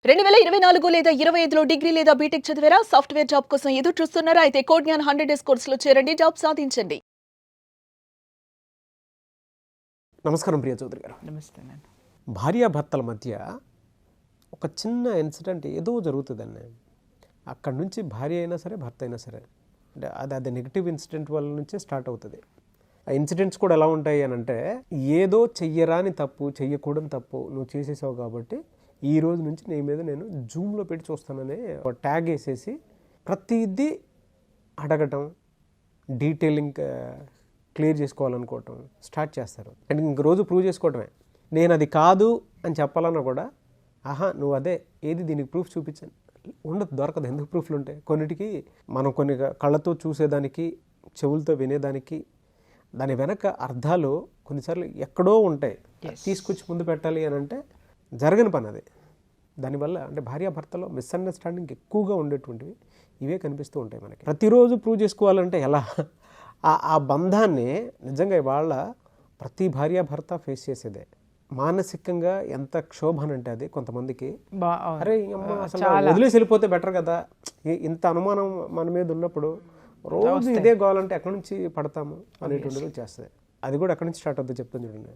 2024 లేదా 25లో డిగ్రీ లేదా బీటెక్ చదివారా? సాఫ్ట్వేర్ జాబ్ కోసం ఎదురు చూస్తున్నారా? అయితే కోడ్ జ్ఞాన్ 100 డేస్ కోర్సులో చేరండి, జాబ్ సాధించండి. నమస్కారం ప్రియ చౌదరి గారు. నమస్తే అండి. భార్యాభర్తల మధ్య ఒక చిన్న ఇన్సిడెంట్ ఏదో జరుగుతుందండి. అక్కడి నుంచి భార్య అయినా సరే భర్త అయినా సరే అంటే అది నెగిటివ్ ఇన్సిడెంట్ వల్ల నుంచే స్టార్ట్ అవుతుంది. ఆ ఇన్సిడెంట్స్ కూడా ఎలా ఉంటాయి అని అంటే, ఏదో చెయ్యరాని తప్పు, చెయ్యకూడని తప్పు నువ్వు చేసేసావు కాబట్టి ఈ రోజు నుంచి నీ మీద నేను జూమ్లో పెట్టి చూస్తానని ఒక ట్యాగ్ వేసేసి ప్రతిదీ అడగటం, డీటెయిలింగ్ క్లియర్ చేసుకోవాలనుకోవటం స్టార్ట్ చేస్తారు. అండ్ ఇంక రోజు ప్రూవ్ చేసుకోవటమే. నేను అది కాదు అని చెప్పాలన్నా కూడా, ఆహా నువ్వు అదే, ఏది దీనికి ప్రూఫ్ చూపించాను, ఉండదు, దొరకదు. ఎందుకు ప్రూఫ్లు ఉంటాయి? కొన్నిటికి మనం కొన్ని కళ్ళతో చూసేదానికి, చెవులతో వినేదానికి, దాని వెనక అర్థాలు కొన్నిసార్లు ఎక్కడో ఉంటాయి. తీసుకొచ్చి ముందు పెట్టాలి అని అంటే జరగని పని అది. దానివల్ల అంటే భార్యాభర్తలో మిస్అండర్స్టాండింగ్ ఎక్కువగా ఉండేటువంటివి ఇవే కనిపిస్తూ ఉంటాయి మనకి. ప్రతిరోజు ప్రూవ్ చేసుకోవాలంటే ఎలా? ఆ బంధాన్ని నిజంగా ఇవాళ ప్రతి భార్యాభర్త ఫేస్ చేసేదే. మానసికంగా ఎంత క్షోభన అంటే అది కొంతమందికి, అరే అమ్మ అసలు వదిలేసి వెళ్ళిపోతే బెటర్ కదా, ఇంత అనుమానం మన మీద ఉన్నప్పుడు రోజు ఇదే కావాలంటే ఎక్కడి నుంచి పడతాము అనేటువంటిది చేస్తుంది. అది కూడా ఎక్కడి నుంచి స్టార్ట్ అవుతుంది చెప్తాను చూడండి.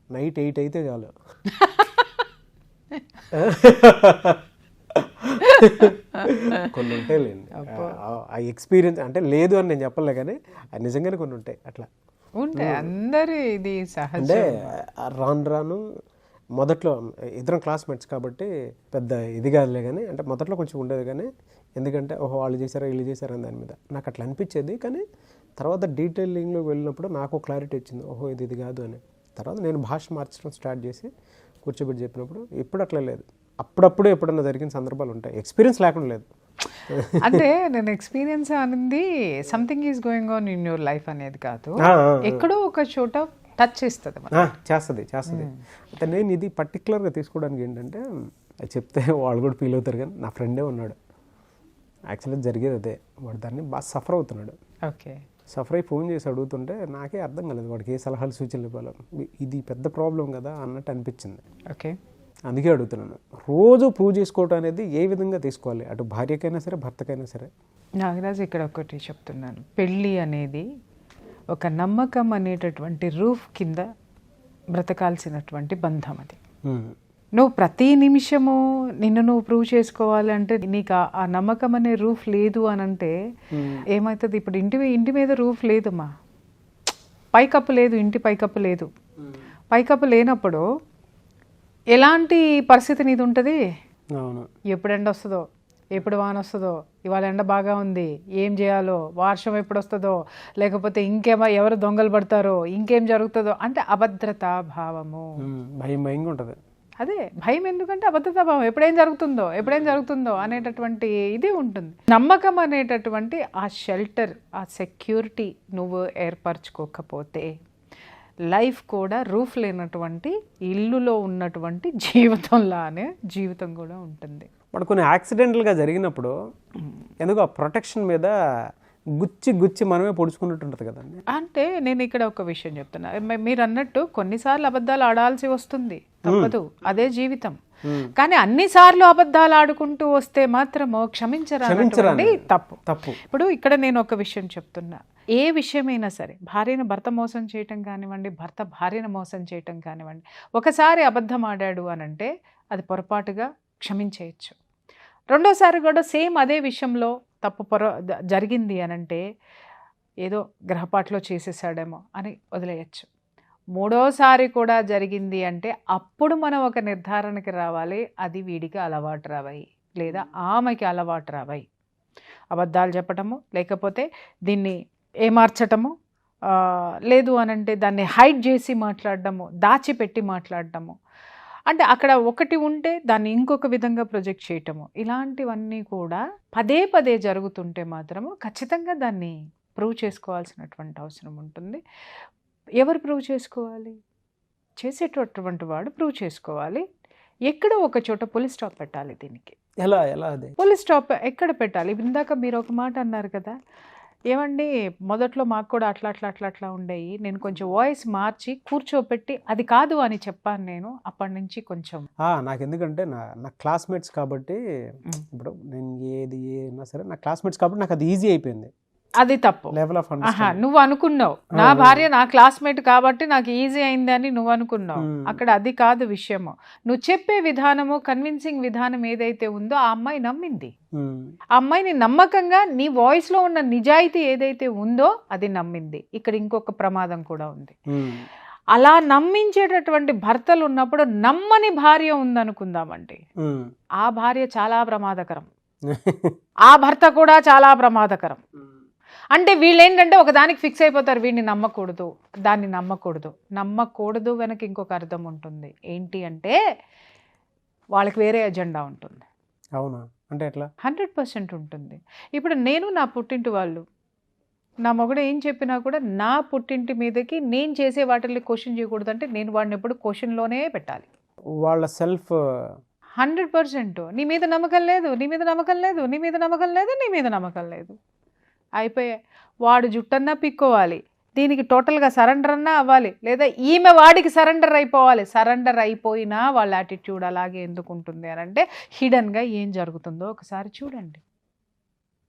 నైట్ 8 అయితే చాలు. కొన్ని ఉంటాయి లేండి ఆ ఎక్స్పీరియన్స్, అంటే లేదు అని నేను చెప్పలే కానీ అది నిజంగానే కొన్ని ఉంటాయి అట్లా ఉంటాయి. అందరూ ఇది సహజం. అంటే రాను మొదట్లో ఇద్దరం క్లాస్మేట్స్ కాబట్టి పెద్ద ఇది కాదులే కానీ, అంటే మొదట్లో కొంచెం ఉండేది కానీ, ఎందుకంటే ఓహో వాళ్ళు చేశారా వీళ్ళు చేశారా అని దాని మీద నాకు అట్లా అనిపించేది. కానీ తర్వాత డీటెయిలింగ్లో వెళ్ళినప్పుడు నాకు క్లారిటీ వచ్చింది, ఓహో ఇది కాదు అని. తర్వాత నేను భాష మార్చడం స్టార్ట్ చేసి కూర్చోబెట్టి చెప్పినప్పుడు ఇప్పుడు అట్లా లేదు. అప్పుడప్పుడు ఎప్పుడన్నా జరిగిన సందర్భాలు ఉంటాయి, ఎక్స్పీరియన్స్ లేకుండా లేదు. అంటే నేను ఎక్స్పీరియన్స్ అనేది something is going on in your life అనేది కాదు, ఎక్కడో ఒక చోట టచ్ చేస్తుంది, చేస్తుంది. అయితే నేను ఇది పర్టికులర్గా తీసుకోవడానికి ఏంటంటే, అది చెప్తే వాళ్ళు కూడా ఫీల్ అవుతారు కానీ నా ఫ్రెండే ఉన్నాడు, యాక్చువల్గా జరిగేది అదే. వాడు దాన్ని బాగా సఫర్ అవుతున్నాడు. ఓకే, సఫర్ అయి ఫోన్ చేసి అడుగుతుంటే నాకే అర్థం కాలేదు వాడికి ఏ సలహాలు సూచనలు ఇవ్వాలి. ఇది పెద్ద ప్రాబ్లం కదా అన్నట్టు అనిపించింది. ఓకే, అందుకే అడుగుతున్నాను. రోజు ప్రూవ్ చేసుకోవటం అనేది ఏ విధంగా తీసుకోవాలి, అటు భార్యకైనా సరే భర్తకైనా సరే? నాగరాజు ఇక్కడ ఒకటి చెప్తున్నాను, పెళ్ళి అనేది ఒక నమ్మకం అనేటటువంటి రూఫ్ కింద బ్రతకాల్సినటువంటి బంధం. అది నువ్వు ప్రతి నిమిషము నిన్ను నువ్వు ప్రూవ్ చేసుకోవాలంటే నీకు ఆ నమ్మకం అనే రూఫ్ లేదు అని అంటే ఏమవుతుంది? ఇప్పుడు ఇంటి మీద రూఫ్ లేదమ్మా, పైకప్పు లేదు, ఇంటి పైకప్పు లేదు. పైకప్పు లేనప్పుడు ఎలాంటి పరిస్థితి నీది ఉంటుంది? ఎప్పుడు ఎండ వస్తుందో, ఎప్పుడు వాన వస్తుందో, ఇవాళ ఎండ బాగా ఉంది, ఏం చేయాలో, వర్షం ఎప్పుడు వస్తుందో, లేకపోతే ఎవరు దొంగలు పడతారో, ఇంకేం జరుగుతుందో అంటే అభద్రతా భావము, భయంగా ఉంటుంది. అదే భయం. ఎందుకంటే అభద్రతా భావం, ఎప్పుడేం జరుగుతుందో అనేటటువంటి ఇది ఉంటుంది. నమ్మకం అనేటటువంటి ఆ షెల్టర్, ఆ సెక్యూరిటీ నువ్వు ఏర్పరచుకోకపోతే లైఫ్ కూడా రూఫ్ లేనటువంటి ఇల్లులో ఉన్నటువంటి జీవితంలానే జీవితం కూడా ఉంటుంది. బట్ కొన్ని యాక్సిడెంటల్గా జరిగినప్పుడు ఎందుకు ఆ ప్రొటెక్షన్ మీద గుచ్చి మనమే పొడుచుకున్నట్టు ఉంటుంది కదండి. అంటే నేను ఇక్కడ ఒక విషయం చెప్తున్నా, మీరు అన్నట్టు కొన్నిసార్లు అబద్ధాలు ఆడాల్సి వస్తుంది, తప్పదు, అదే జీవితం. కానీ అన్నిసార్లు అబద్ధాలు ఆడుకుంటూ వస్తే మాత్రము క్షమించరాని తప్పు. ఇప్పుడు ఇక్కడ నేను ఒక విషయం చెప్తున్నా, ఏ విషయమైనా సరే, భార్యను భర్త మోసం చేయటం కానివ్వండి, భర్త భార్యను మోసం చేయటం కానివ్వండి, ఒకసారి అబద్ధం ఆడాడు అనంటే అది పొరపాటుగా క్షమించేయచ్చు. రెండోసారి కూడా సేమ్ అదే విషయంలో తప్పు జరిగింది అనంటే ఏదో గ్రహపాట్లో చేసేసాడేమో అని వదిలేయచ్చు. మూడోసారి కూడా జరిగింది అంటే అప్పుడు మనం ఒక నిర్ధారణకి రావాలి, అది వీడికి అలవాటు రావాయి లేదా ఆమెకి అలవాటు రావాయి. అబద్ధాలు చెప్పటము, లేకపోతే దీన్ని ఏమార్చటము, లేదు అనంటే దాన్ని హైడ్ చేసి మాట్లాడటము, దాచిపెట్టి మాట్లాడటము, అంటే అక్కడ ఒకటి ఉంటే దాన్ని ఇంకొక విధంగా ప్రొజెక్ట్ చేయటము, ఇలాంటివన్నీ కూడా పదే జరుగుతుంటే మాత్రము ఖచ్చితంగా దాన్ని ప్రూవ్ చేసుకోవాల్సినటువంటి అవసరం ఉంటుంది. ఎవరు ప్రూవ్ చేసుకోవాలి? చేసేటటువంటి వాడు ప్రూవ్ చేసుకోవాలి. ఎక్కడో ఒక చోట పులి స్టాప్ పెట్టాలి దీనికి. ఎలా పులి స్టాప్ ఎక్కడ పెట్టాలి? ఇందాక మీరు ఒక మాట అన్నారు కదా, ఏమండి మొదట్లో మాకు కూడా అట్లా ఉండేవి. నేను కొంచెం వాయిస్ మార్చి కూర్చోపెట్టి అది కాదు అని చెప్పాను నేను. అప్పటి నుంచి కొంచెం నాకు ఎందుకంటే నా క్లాస్మేట్స్ కాబట్టి, ఇప్పుడు నేను ఏది అయినా సరే నా క్లాస్మేట్స్ కాబట్టి నాకు అది ఈజీ అయిపోయింది. అది తప్పు. లెవెల్ ఆఫ్ నువ్వు అనుకున్నావు నా భార్య నా క్లాస్మేట్ కాబట్టి నాకు ఈజీ అయింది అని నువ్వు అనుకున్నావు. అక్కడ అది కాదు విషయము. నువ్వు చెప్పే విధానము, కన్విన్సింగ్ విధానం ఏదైతే ఉందో ఆ అమ్మాయి నమ్మింది. ఆ అమ్మాయిని నమ్మకంగా నీ వాయిస్ లో ఉన్న నిజాయితీ ఏదైతే ఉందో అది నమ్మింది. ఇక్కడ ఇంకొక ప్రమాదం కూడా ఉంది. అలా నమ్మించేటటువంటి భర్తలు ఉన్నప్పుడు నమ్మని భార్య ఉందనుకుందామండి, ఆ భార్య చాలా ప్రమాదకరం, ఆ భర్త కూడా చాలా ప్రమాదకరం. అంటే వీళ్ళు ఏంటంటే ఒకదానికి ఫిక్స్ అయిపోతారు, వీడిని నమ్మకూడదు, దాన్ని నమ్మకూడదు వెనక ఇంకొక అర్థం ఉంటుంది. ఏంటి అంటే వాళ్ళకి వేరే ఎజెండా ఉంటుంది. అవునా? అంటే ఎట్లా? 100% ఉంటుంది. ఇప్పుడు నేను నా పుట్టింటి వాళ్ళు, నా మొగుడు ఏం చెప్పినా కూడా నా పుట్టింటి మీదకి నేను చేసే వాటిని క్వశ్చన్ చేయకూడదు. అంటే నేను వాడిని ఎప్పుడు క్వశ్చన్లోనే పెట్టాలి. వాళ్ళ సెల్ఫ్ 100% నీ మీద నమ్మకం లేదు, నీ మీద నమ్మకం లేదు, నీ మీద నమ్మకం లేదు, నీ మీద నమ్మకం లేదు, అయిపోయాయి. వాడు జుట్టన్నా పిక్కోవాలి, దీనికి టోటల్గా సరెండర్ అన్నా అవ్వాలి, లేదా ఈమె వాడికి సరెండర్ అయిపోవాలి. సరెండర్ అయిపోయినా వాళ్ళ యాటిట్యూడ్ అలాగే ఎందుకు ఉంటుంది అని అంటే హిడన్గా ఏం జరుగుతుందో ఒకసారి చూడండి.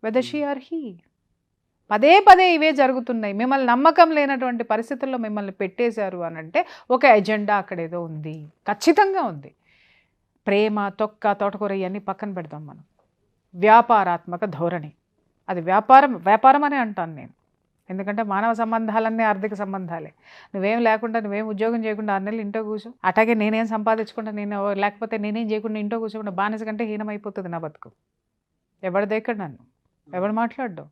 Whether she or he. పదే పదే ఇవే జరుగుతున్నాయి. మిమ్మల్ని నమ్మకం లేనటువంటి పరిస్థితుల్లో మిమ్మల్ని పెట్టేశారు అని అంటే ఒక ఎజెండా అక్కడ ఏదో ఉంది, ఖచ్చితంగా ఉంది. ప్రేమ, తోటకూర ఇవన్నీ పక్కన పెడదాం మనం. వ్యాపారాత్మక ధోరణి, అది వ్యాపారం అనే అంటాను నేను. ఎందుకంటే మానవ సంబంధాలన్నీ ఆర్థిక సంబంధాలే. నువ్వేం లేకుండా, నువ్వేం ఉద్యోగం చేయకుండా 6 నెలలు ఇంట్లో కూర్చో, అట్లాగే నేనేం సంపాదించకుండా, లేకపోతే నేనేం చేయకుండా ఇంట్లో కూర్చోకుండా బానిస కంటే హీనమైపోతుంది నా బతుకు. ఎవడు దేక్కడు నన్ను, ఎవడు మాట్లాడ్డు.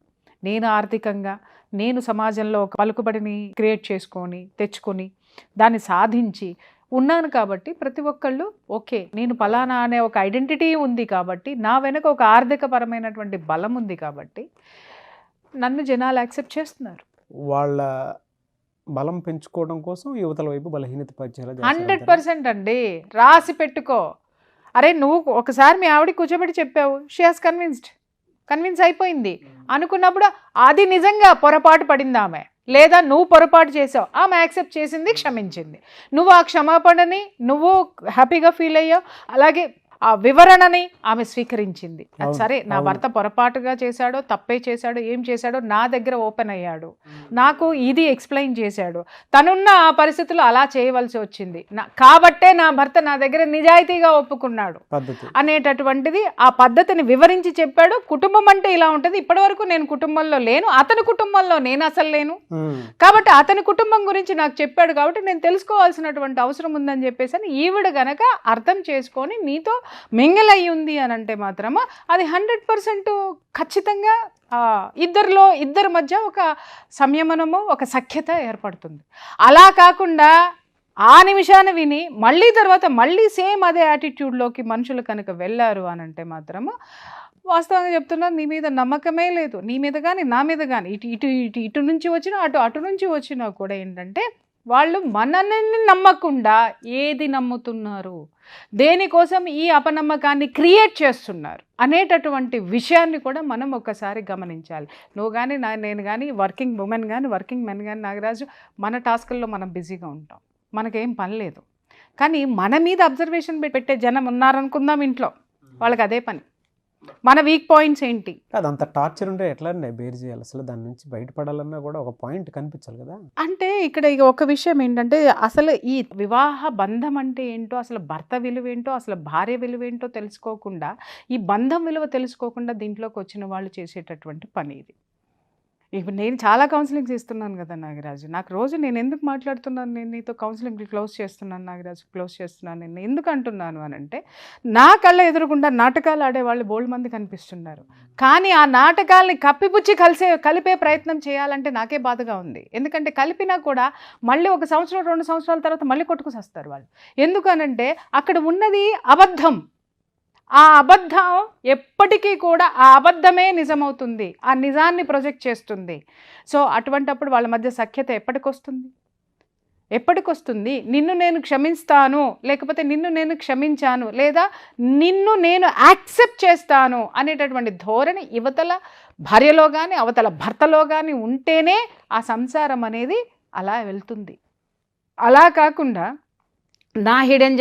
నేను ఆర్థికంగా, నేను సమాజంలో ఒక పలుకుబడిని క్రియేట్ చేసుకొని తెచ్చుకొని దాన్ని సాధించి ఉన్నాను కాబట్టి ప్రతి ఒక్కళ్ళు ఓకే నేను పలానా అనే ఒక ఐడెంటిటీ ఉంది కాబట్టి, నా వెనక ఒక ఆర్థిక పరమైనటువంటి బలం ఉంది కాబట్టి నన్ను జనాలు యాక్సెప్ట్ చేస్తున్నారు. వాళ్ళ బలం పెంచుకోవడం కోసం యువతల వైపు బలహీనత పరిచయాలు 100% అండి. రాసి పెట్టుకో. అరే నువ్వు ఒకసారి మీ ఆవిడ కూర్చోబెట్టి చెప్పావు, షీ హాస్ కన్విన్స్ అయిపోయింది అనుకున్నప్పుడు అది నిజంగా పొరపాటు పడింది ఆమె, లేదా నువ్వు పొరపాటు చేసావు, ఆమె యాక్సెప్ట్ చేసింది, క్షమించింది. నువ్వు ఆ క్షమాపణని నువ్వు హ్యాపీగా ఫీల్ అయ్యావు, అలాగే ఆ వివరణని ఆమె స్వీకరించింది. అది సరే, నా భర్త పొరపాటుగా చేశాడో, తప్పే చేశాడో, ఏం చేశాడో నా దగ్గర ఓపెన్ అయ్యాడు, నాకు ఇది ఎక్స్ప్లెయిన్ చేశాడు, తనున్న ఆ పరిస్థితుల్లో అలా చేయవలసి వచ్చింది కాబట్టే నా భర్త నా దగ్గర నిజాయితీగా ఒప్పుకున్నాడు అనేటటువంటిది ఆ పద్ధతిని వివరించి చెప్పాడు. కుటుంబం అంటే ఇలా ఉంటుంది, ఇప్పటి వరకు నేను కుటుంబంలో లేను, అతని కుటుంబంలో నేను అసలు లేను, కాబట్టి అతని కుటుంబం గురించి నాకు చెప్పాడు కాబట్టి నేను తెలుసుకోవాల్సినటువంటి అవసరం ఉందని చెప్పేసి ఈవిడ గనక అర్థం చేసుకొని నీతో మింగిల్ అయి ఉంది అని అంటే మాత్రము అది 100% ఖచ్చితంగా ఇద్దరి మధ్య ఒక సంయమనము, ఒక సఖ్యత ఏర్పడుతుంది. అలా కాకుండా ఆ నిమిషాన విని మళ్ళీ తర్వాత మళ్ళీ సేమ్ అదే యాటిట్యూడ్లోకి మనుషులు కనుక వెళ్ళారు అని అంటే మాత్రము వాస్తవంగా చెప్తున్నా, నీ మీద నమ్మకమే లేదు, నీ మీద కానీ నా మీద కానీ, ఇటు నుంచి వచ్చినా అటు నుంచి వచ్చినా కూడా ఏంటంటే వాళ్ళు మనల్ని నమ్మకుండా ఏది నమ్ముతున్నారు, దేనికోసం ఈ అపనమ్మకాన్ని క్రియేట్ చేస్తున్నారు అనేటటువంటి విషయాన్ని కూడా మనం ఒకసారి గమనించాలి. నువ్వు కానీ నేను కానీ, వర్కింగ్ ఉమెన్ కానీ, వర్కింగ్ మెన్ కానీ, నాగరాజు, మన టాస్కుల్లో మనం బిజీగా ఉంటాం, మనకేం పని లేదు. కానీ మన మీద అబ్జర్వేషన్ పెట్టే జనం ఉన్నారనుకుందాం ఇంట్లో, వాళ్ళకి అదే పని. మన వీక్ పాయింట్స్ ఏంటి, అదంత టార్చర్ ఉంటే ఎట్లా బేర్ చేయాలి, అసలు దాని నుంచి బయటపడాలన్నా కూడా ఒక పాయింట్ కనిపించాలి కదా. అంటే ఇక్కడ ఒక విషయం ఏంటంటే, అసలు ఈ వివాహ బంధం అంటే ఏంటో, అసలు భర్త విలువ ఏంటో, అసలు భార్య విలువ ఏంటో తెలుసుకోకుండా, ఈ బంధం విలువ తెలుసుకోకుండా దీంట్లోకి వచ్చిన వాళ్ళు చేసేటటువంటి పని ఇది. ఇప్పుడు నేను చాలా కౌన్సిలింగ్స్ ఇస్తున్నాను కదా నాగరాజు, నాకు రోజు నేను ఎందుకు మాట్లాడుతున్నాను, నేను నీతో కౌన్సిలింగ్ క్లోజ్ చేస్తున్నాను నాగరాజు, క్లోజ్ చేస్తున్నాను నేను ఎందుకు అంటున్నాను అని అంటే, నా కళ్ళ ఎదురుకుండా నాటకాలు ఆడేవాళ్ళు బోల్డ్ మంది కనిపిస్తున్నారు, కానీ ఆ నాటకాలని కప్పిపుచ్చి కలిపే ప్రయత్నం చేయాలంటే నాకే బాధగా ఉంది. ఎందుకంటే కలిపినా కూడా మళ్ళీ 1 సంవత్సరం 2 సంవత్సరాల తర్వాత మళ్ళీ కొట్టుకుసేస్తారు వాళ్ళు. ఎందుకనంటే అక్కడ ఉన్నది అబద్ధం, ఆ అబద్ధం ఎప్పటికీ కూడా ఆ అబద్ధమే నిజమవుతుంది, ఆ నిజాన్ని ప్రొజెక్ట్ చేస్తుంది. సో అటువంటప్పుడు వాళ్ళ మధ్య సఖ్యత ఎప్పటికొస్తుంది? ఎప్పటికొస్తుంది? నిన్ను నేను క్షమిస్తాను, లేకపోతే నిన్ను నేను క్షమించాను, లేదా నిన్ను నేను యాక్సెప్ట్ చేస్తాను అనేటటువంటి ధోరణి యువతల భార్యలో కానీ అవతల భర్తలో కానీ ఉంటేనే ఆ సంసారం అనేది అలా వెళ్తుంది. అలా కాకుండా నా హిడెన్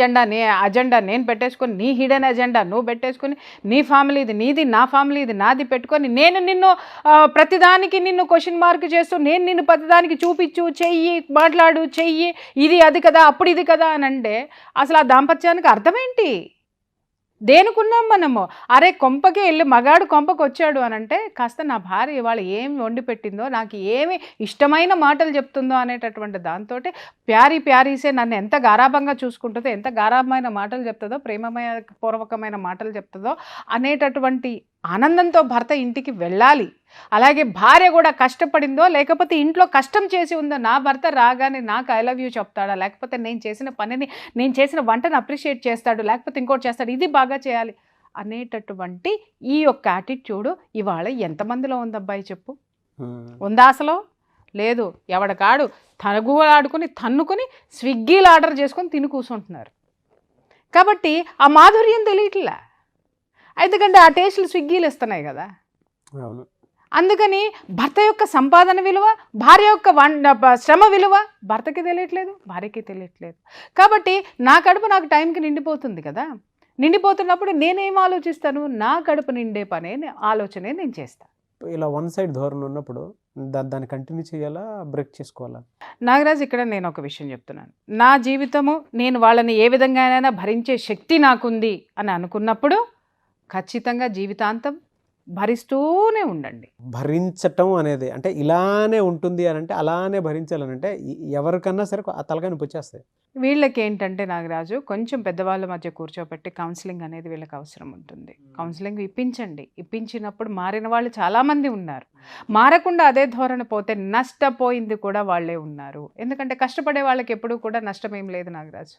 అజెండా నేను పెట్టేసుకొని, నీ హిడెన్ అజెండా నువ్వు పెట్టేసుకొని, నీ ఫ్యామిలీది నీది, నా ఫ్యామిలీది నాది పెట్టుకొని, నేను నిన్ను ప్రతిదానికి నిన్ను క్వశ్చన్ మార్క్ చేస్తూ, నేను నిన్ను ప్రతిదానికి చూపించు, చెయ్యి, మాట్లాడు, చెయ్యి, ఇది అది కదా, అప్పుడు ఇది కదా అని అంటే అసలు ఆ దాంపత్యానికి అర్థమేంటి? దేనికున్నాం మనము? అరే కొంపకి వెళ్ళి మగాడు కొంపకి వచ్చాడు అని అంటే కాస్త నా భార్య ఇవాళ ఏమి వండి పెట్టిందో, నాకు ఏమి ఇష్టమైన మాటలు చెప్తుందో అనేటటువంటి దాంతో ప్యారీసే నన్ను ఎంత గారాభంగా చూసుకుంటుందో, ఎంత గారాభమైన మాటలు చెప్తుందో, ప్రేమమయ పూర్వకమైన మాటలు చెప్తుందో అనేటటువంటి ఆనందంతో భర్త ఇంటికి వెళ్ళాలి. అలాగే భార్య కూడా కష్టపడిందో లేకపోతే ఇంట్లో కష్టం చేసి ఉందో, నా భర్త రాగానే నాకు ఐ లవ్ యూ చెప్తాడా, లేకపోతే నేను చేసిన పనిని, నేను చేసిన వంటను అప్రిషియేట్ చేస్తాడు, లేకపోతే ఇంకోటి చేస్తాడు, ఇది బాగా చేయాలి అనేటటువంటి ఈ యొక్క యాటిట్యూడ్ ఇవాళ ఎంతమందిలో ఉంది అబ్బాయి చెప్పు? ఉందా అసలు? లేదు. ఎవడకాడు ఆడుకుని తన్నుకొని స్విగ్గీలు ఆర్డర్ చేసుకొని తిని కూర్చుంటున్నారు. కాబట్టి ఆ మాధుర్యం తెలియట్లే. ఎందుకంటే ఆ టేస్టులు స్విగ్గీలు ఇస్తున్నాయి కదా. అందుకని భర్త యొక్క సంపాదన విలువ, భార్య యొక్క శ్రమ విలువ భర్తకి తెలియట్లేదు, భార్యకి తెలియట్లేదు. కాబట్టి నా కడుపు నాకు టైంకి నిండిపోతుంది కదా. నిండిపోతున్నప్పుడు నేనేం ఆలోచిస్తాను? నా కడుపు నిండే పనే ఆలోచనే నేను చేస్తాను. ఇలా వన్ సైడ్ ధోరణి ఉన్నప్పుడు దాన్ని కంటిన్యూ చేయాలా, బ్రేక్ చేసుకోవాలా? నాగరాజ్, ఇక్కడ నేను ఒక విషయం చెప్తున్నాను. నా జీవితము నేను వాళ్ళని ఏ విధంగానైనా భరించే శక్తి నాకుంది అని అనుకున్నప్పుడు ఖచ్చితంగా జీవితాంతం భరిస్తూనే ఉండండి. భరించటం అనేది అంటే ఇలానే ఉంటుంది అని అంటే, అలానే భరించాలని అంటే ఎవరికన్నా సరే ఆ తలకాయ నొప్పి వచ్చేస్తాయి. వీళ్ళకి ఏంటంటే నాగరాజు, కొంచెం పెద్దవాళ్ళ మధ్య కూర్చోబెట్టి కౌన్సిలింగ్ అనేది వీళ్ళకి అవసరం ఉంటుంది. కౌన్సిలింగ్ ఇప్పించండి. ఇప్పించినప్పుడు మారిన వాళ్ళు చాలామంది ఉన్నారు. మారకుండా అదే ధోరణి పోతే నష్టపోయింది కూడా వాళ్ళే ఉన్నారు. ఎందుకంటే కష్టపడే వాళ్ళకి ఎప్పుడూ కూడా నష్టం ఏం లేదు నాగరాజు.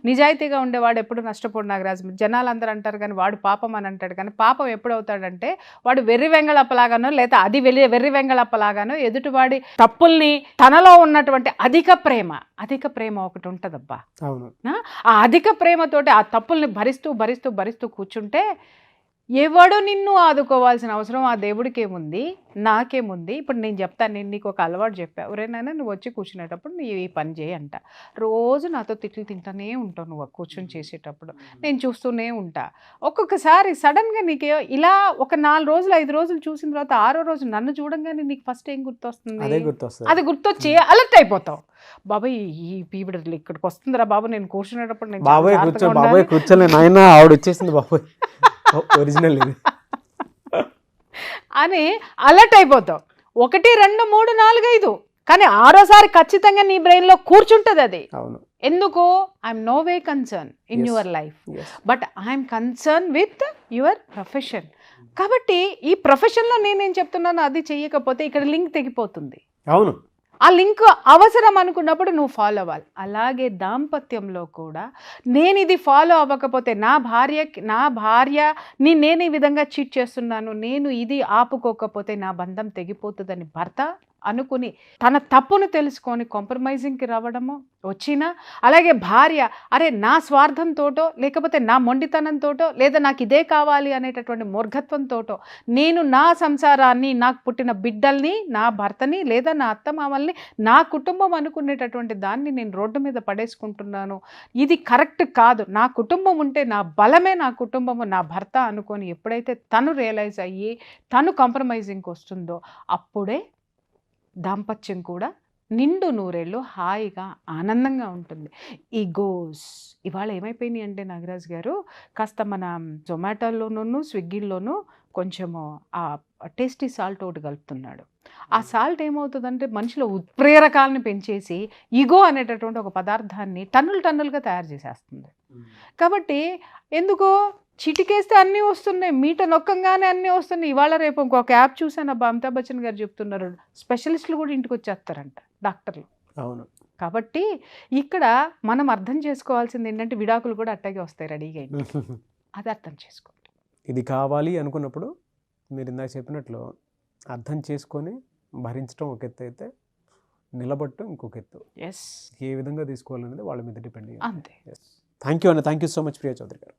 నిజాయితీగా ఉండేవాడు ఎప్పుడు నష్టపోడు నాగరాజు. జనాలు అందరూ అంటారు కానీ వాడు పాపం అని అంటాడు. కానీ పాపం ఎప్పుడవుతాడంటే వాడు వెర్రి వెంగళప్పలాగానో లేదా అది వెర్రి వెంగళప్పలాగానో ఎదుటివాడి తప్పుల్ని, తనలో ఉన్నటువంటి అధిక ప్రేమ ఒకటి ఉంటుందబ్బా. ఆ అధిక ప్రేమతోటి ఆ తప్పుల్ని భరిస్తూ కూర్చుంటే ఎవడు నిన్ను ఆదుకోవాల్సిన అవసరం ఆ దేవుడికి ఏముంది, నాకేముంది? ఇప్పుడు నేను చెప్తాను, నేను నీకు ఒక అలవాటు చెప్పా, ఎవరైనా నువ్వు వచ్చి కూర్చునేటప్పుడు నీ ఈ పని చేయి అంట. రోజు నాతో తిట్లు తింటానే ఉంటావు నువ్వు కూర్చొని చేసేటప్పుడు, నేను చూస్తూనే ఉంటా. ఒక్కొక్కసారి సడన్గా నీకే ఇలా ఒక 4 రోజులు 5 రోజులు చూసిన తర్వాత 6వ రోజు నన్ను చూడంగానే నీకు ఫస్ట్ ఏం గుర్తొస్తుంది? అది గుర్తొచ్చి అలర్ట్ అయిపోతావు. బాబాయ్ ఈ పీవిడ ఇక్కడికి వస్తుందిరా బాబు, నేను కూర్చునేటప్పుడు నేను ఆవిడ వచ్చేసింది బాబాయ్ ఒరిజినల్ ఇది అని అలర్ట్ అయిపోతావు. 1 2 3 4 5 కానీ 6వసారి ఖచ్చితంగా నీ బ్రెయిన్లో కూర్చుంటుంది అది. ఎందుకు? I'm no way concerned in your life, but I'm concerned with your profession. కాబట్టి ఈ ప్రొఫెషన్లో నేనేం చెప్తున్నాను అది చెయ్యకపోతే ఇక్కడ లింక్ తెగిపోతుంది. అవును, ఆ లింక్ అవసరం అనుకున్నప్పుడు నువ్వు ఫాలో అవ్వాలి. అలాగే దాంపత్యంలో కూడా నేను ఇది ఫాలో అవ్వకపోతే నా భార్యని నేను ఈ విధంగా చీట్ చేస్తున్నాను, నేను ఇది ఆపుకోకపోతే నా బంధం తెగిపోతుందని భర్త అనుకుని తన తప్పును తెలుసుకొని కాంప్రమైజింగ్కి రావడము వచ్చినా, అలాగే భార్య అరే నా స్వార్థంతోటో లేకపోతే నా మొండితనంతోటో లేదా నాకు ఇదే కావాలి అనేటటువంటి మూర్ఘత్వంతోటో నేను నా సంసారాన్ని, నాకు పుట్టిన బిడ్డల్ని, నా భర్తని లేదా నా అత్తమామల్ని, నా కుటుంబం అనుకునేటటువంటి దాన్ని నేను రోడ్డు మీద పడేసుకుంటున్నాను, ఇది కరెక్ట్ కాదు, నా కుటుంబం ఉంటే నా బలమే నా కుటుంబము, నా భర్త అనుకొని ఎప్పుడైతే తను రియలైజ్ అయ్యి తను కాంప్రమైజింగ్కి వస్తుందో అప్పుడే దాంపత్యం కూడా నిండు నూరేళ్ళు హాయిగా ఆనందంగా ఉంటుంది. ఈగోస్ ఇవాళ ఏమైపోయినాయి అంటే నాగరాజు గారు, కాస్త మన జొమాటోలోనూ స్విగ్గీలోనూ కొంచెము ఆ టేస్టీ సాల్ట్ ఒకటి కలుపుతున్నాడు. ఆ సాల్ట్ ఏమవుతుందంటే మనిషిలో ఉత్ప్రేరకాలను పెంచేసి ఈగో అనేటటువంటి ఒక పదార్థాన్ని టన్నులుగా తయారు చేసేస్తుంది. కాబట్టి ఎందుకో చిటికేస్తే అన్నీ వస్తున్నాయి, మీట నొక్కంగానే అన్నీ వస్తున్నాయి. ఇవాళ రేపు ఇంకొక యాప్ చూసాను, అమితాబ్ బచ్చన్ గారు చెప్తున్నారు, స్పెషలిస్టులు కూడా ఇంటికి వచ్చేస్తారంట, డాక్టర్లు. అవును. కాబట్టి ఇక్కడ మనం అర్థం చేసుకోవాల్సింది ఏంటంటే విడాకులు కూడా అట్టాగే వస్తాయి రెడీగా, అది అర్థం చేసుకోండి. ఇది కావాలి అనుకున్నప్పుడు మీరు ఇందాక చెప్పినట్లు అర్థం చేసుకొని భరించడం ఒక ఎత్తు అయితే, నిలబడటం ఇంకొక ఎత్తు. ఎస్, ఏ విధంగా తీసుకోవాలనేది వాళ్ళ మీద డిపెండ్ అయ్యింది. అంతే. థ్యాంక్ యూ అన్న, thank you so much Priya Chaudhary గారు.